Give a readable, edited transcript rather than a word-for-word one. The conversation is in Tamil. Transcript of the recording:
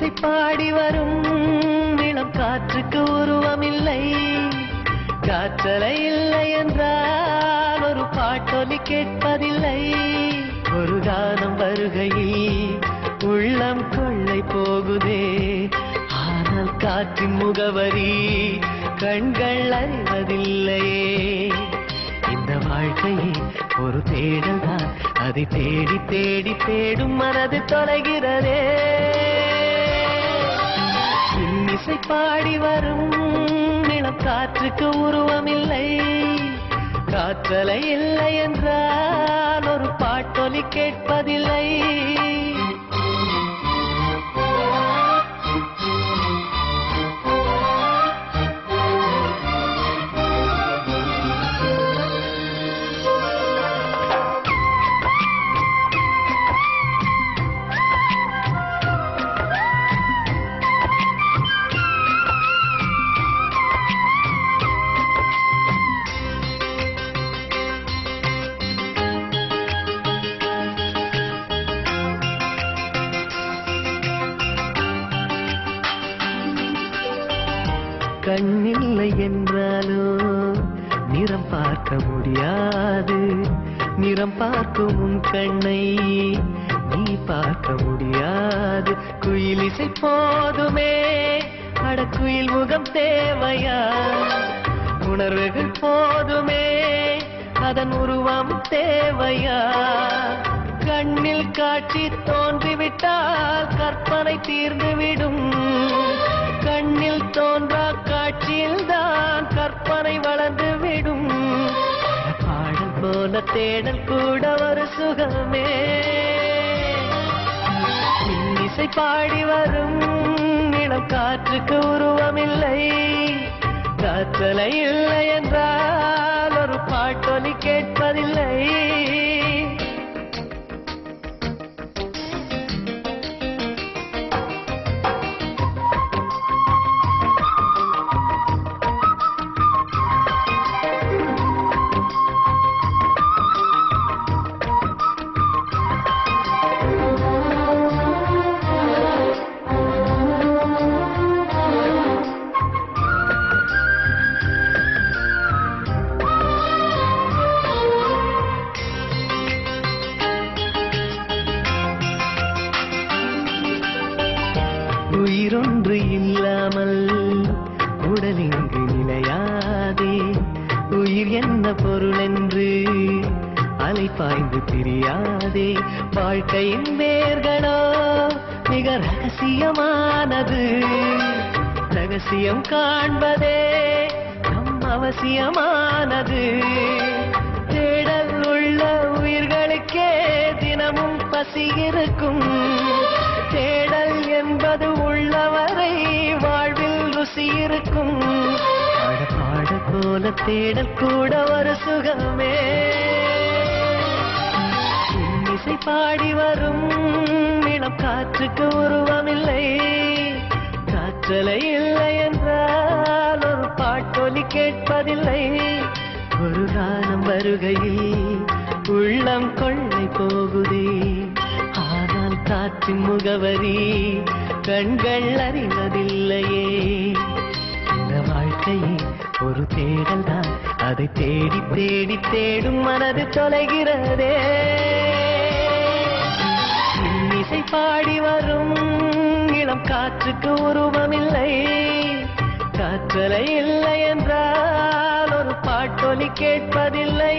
இன்னிசை பாடி வரும் இளம் காற்றுக்கு உருவமில்லை, காற்றலை இல்லை என்றால் ஒரு பாட்டொலி கேட்பதில்லை. ஒரு கானம் வருகையில் உள்ளம் கொள்ளை போகுதே, ஆனால் காற்றின் முகவரி கண்கள் அறிவதில்லையே. இந்த வாழ்க்கையே ஒரு தேடல் தான், அதை தேடி தேடி தேடும் மனது தொலைகிறதே. இன்னிசை பாடி வரும் இளம் காற்றுக்கு உருவமில்லை, காற்றலை இல்லை என்றால் ஒரு பாட்டொலி கேட்பதில்லை. கண்ணில்லை என்றாலோ நிறம் பார்க்க முடியாது, நிறம் பார்க்கும் உன் கண்ணை நீ பார்க்க முடியாது. குயிலிசை போதுமே, அடக்குயில் முகம் தேவையா? உணர்வுகள் போதுமே, அதன் உருவம் தேவையா? கண்ணில் காட்சி தோன்றிவிட்டால் கற்பனை தீர்ந்துவிடும், கண்ணில் தோன்றா காட்சியில் தான் கற்பனை வளர்ந்து விடும். பாடல் போல தேடல் கூட ஒரு சுகமே. இன்னிசை பாடி வரும் இளம் காற்றுக்கு உருவமில்லை, காற்றலை இல்லை என்றால் ஒரு பாட்டொலி கேட்பதில்லை. உயிரொன்று இல்லாமல் உடல் இங்கு நிலையாதே, உயிர் என்ன பொருள் என்று அலைப்பாய்ந்து தெரியாதே. வாழ்க்கையின் வேர்களோ மிக ரகசியமானது, ரகசியம் காண்பதே நம் அவசியமானது. தேடல் உள்ள உயிர்களுக்கே தினமும் பசி இருக்கும், தேடல் என்பது உள்ளவரை வாழ்வில் ருசி இருக்கும். பாட போல தேடல் கூட ஒரு சுகமே. இன்னிசை பாடி வரும் இளம் காற்றுக்கு உருவமில்லை, காற்றலை இல்லை என்றால் ஒரு பாட்டொலி கேட்பதில்லை. ஒரு கானம் வருகையில் உள்ளம் கொள்ளை போகுதே, ஆனால் காற்றின் முகவரி கண்கள் அறிவதில்லையே. இந்த வாழ்க்கையே ஒரு தேடல் தான், அதை தேடி தேடி தேடும் மனது தொலைகிறதே. இன்னிசை பாடி வரும் இளம் காற்றுக்கு உருவமில்லை, காற்றலை இல்லை என்றால் ஒரு பாட்டொலி கேட்பதில்லை.